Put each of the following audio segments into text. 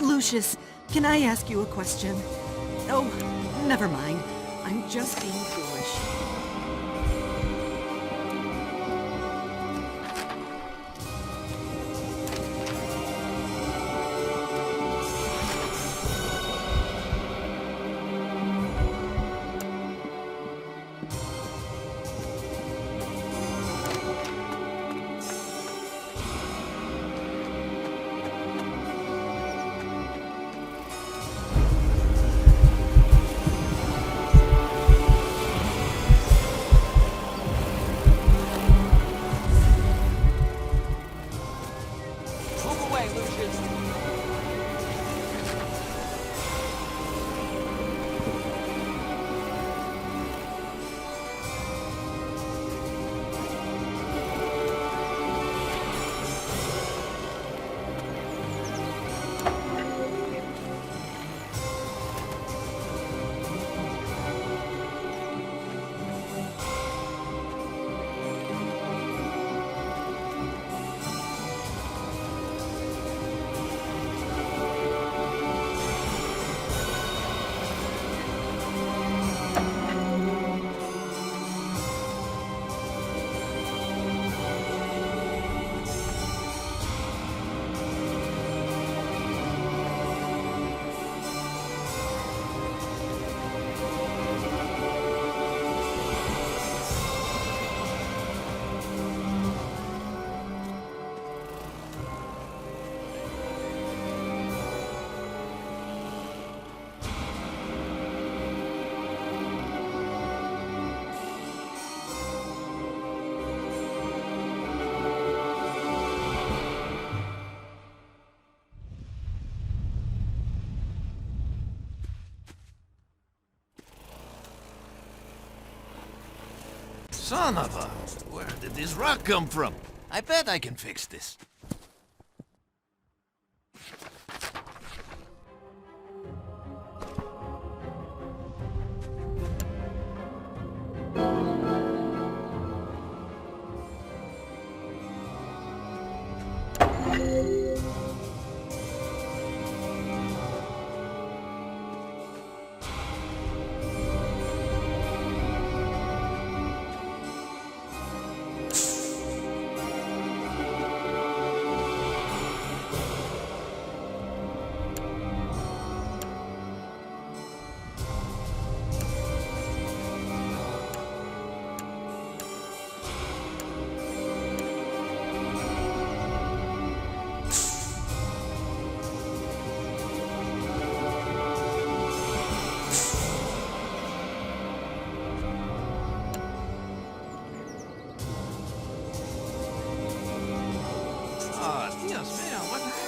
Lucius, can I ask you a question? Oh, never mind. I'm just being foolish. Move away, Lucius. Son of a... Where did this rock come from? I bet I can fix this. Dios mío, what happened?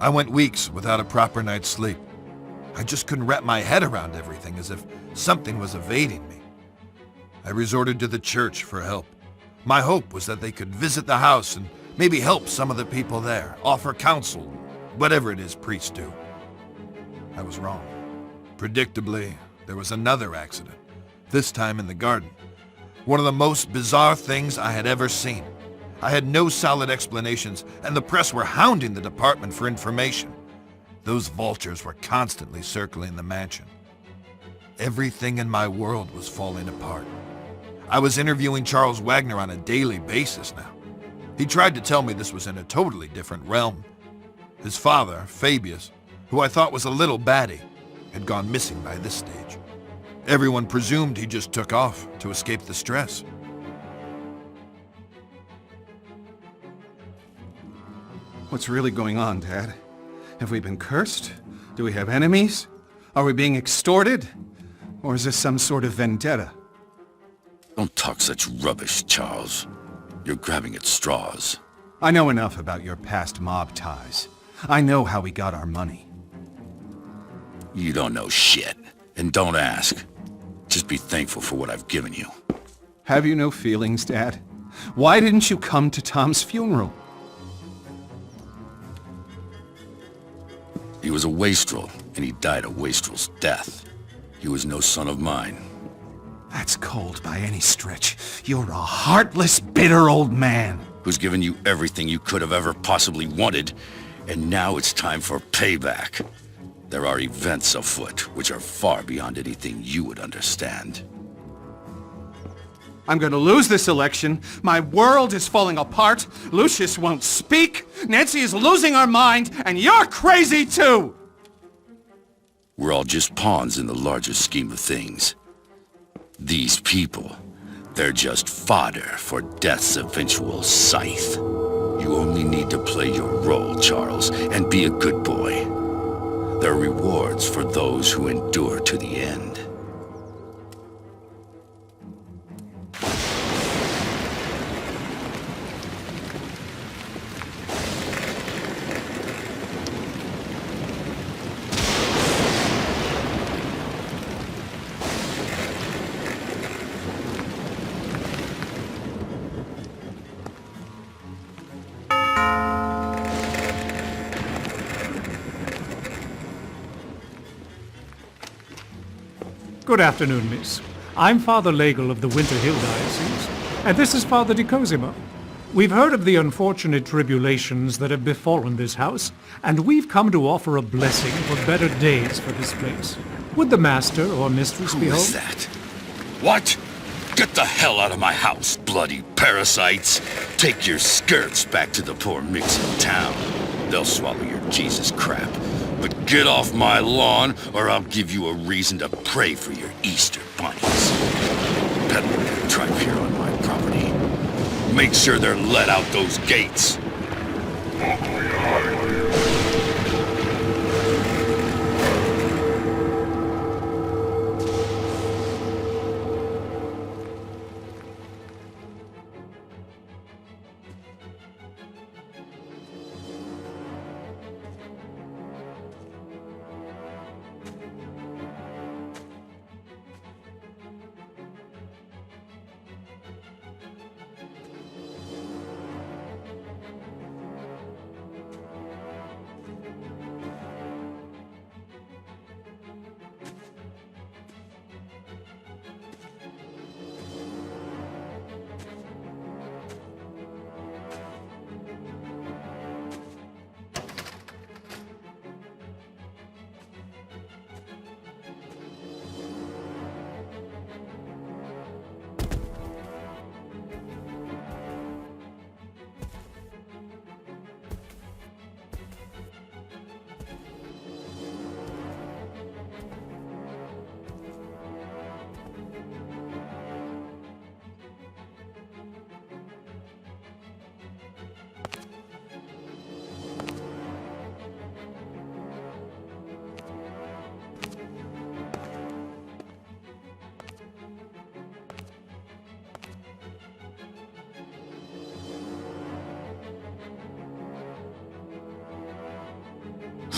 I went weeks without a proper night's sleep. I just couldn't wrap my head around everything, as if something was evading me. I resorted to the church for help. My hope was that they could visit the house and maybe help some of the people there, offer counsel, whatever it is priests do. I was wrong. Predictably, there was another accident, this time in the garden. One of the most bizarre things I had ever seen. I had no solid explanations, and the press were hounding the department for information. Those vultures were constantly circling the mansion. Everything in my world was falling apart. I was interviewing Charles Wagner on a daily basis now. He tried to tell me this was in a totally different realm. His father, Fabius, who I thought was a little batty, had gone missing by this stage. Everyone presumed he just took off to escape the stress. What's really going on, Dad? Have we been cursed? Do we have enemies? Are we being extorted? Or is this some sort of vendetta? Don't talk such rubbish, Charles. You're grabbing at straws. I know enough about your past mob ties. I know how we got our money. You don't know shit. And don't ask. Just be thankful for what I've given you. Have you no feelings, Dad? Why didn't you come to Tom's funeral? He was a wastrel, and he died a wastrel's death. He was no son of mine. That's cold by any stretch. You're a heartless, bitter old man. Who's given you everything you could have ever possibly wanted, and now it's time for payback. There are events afoot which are far beyond anything you would understand. I'm gonna lose this election. My world is falling apart. Lucius won't speak. Nancy is losing her mind, and you're crazy too! We're all just pawns in the larger scheme of things. These people, they're just fodder for death's eventual scythe. You only need to play your role, Charles, and be a good boy. There are rewards for those who endure to the end. Good afternoon, miss. I'm Father Legel of the Winter Hill Diocese, and this is Father de Cosimo. We've heard of the unfortunate tribulations that have befallen this house, and we've come to offer a blessing for better days for this place. Would the master or mistress be Who home? is that? What? Get the hell out of my house, bloody parasites! Take your skirts back to the poor micks in town. They'll swallow your Jesus crap. But get off my lawn, or I'll give you a reason to pray for your Easter bunnies. Peddling their tripe here on my property. Make sure they're let out those gates.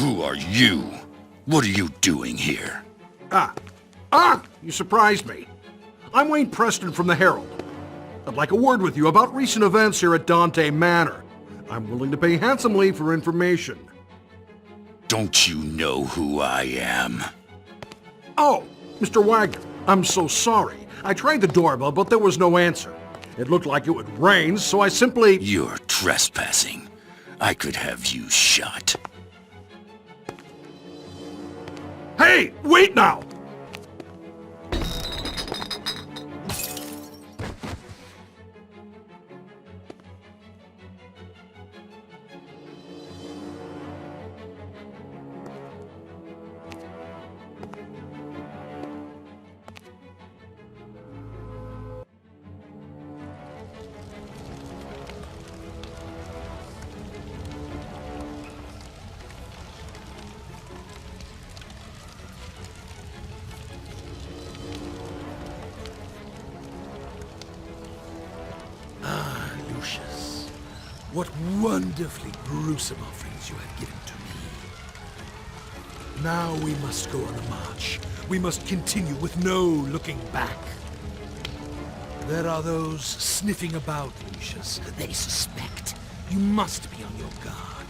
Who are you? What are you doing here? You surprised me. I'm Wayne Preston from the Herald. I'd like a word with you about recent events here at Dante Manor. I'm willing to pay handsomely for information. Don't you know who I am? Oh, Mr. Wagner, I'm so sorry. I tried the doorbell, but there was no answer. It looked like it would rain, so I simply... You're trespassing. I could have you shot. Hey, wait now! What wonderfully gruesome offerings you have given to me. Now we must go on the march. We must continue with no looking back. There are those sniffing about, Lucius. They suspect. You must be on your guard.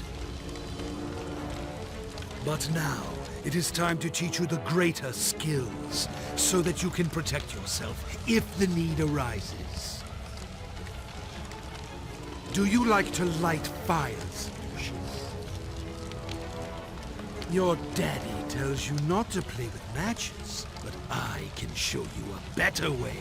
But now, it is time to teach you the greater skills, so that you can protect yourself if the need arises. Do you like to light fires, Lucius? Your daddy tells you not to play with matches, but I can show you a better way.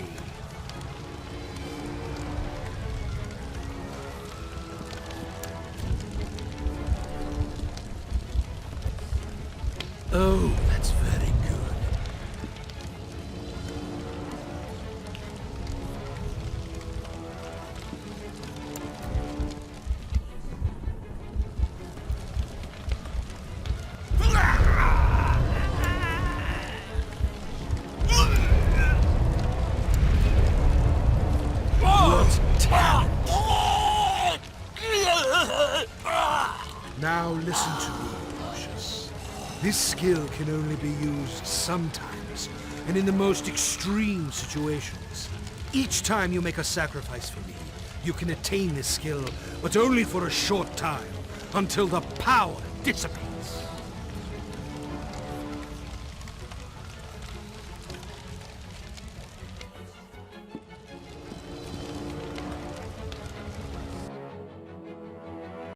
Oh, that's very good. Now listen to me, Lucius. This skill can only be used sometimes, and in the most extreme situations. Each time you make a sacrifice for me, you can attain this skill, but only for a short time, until the power dissipates.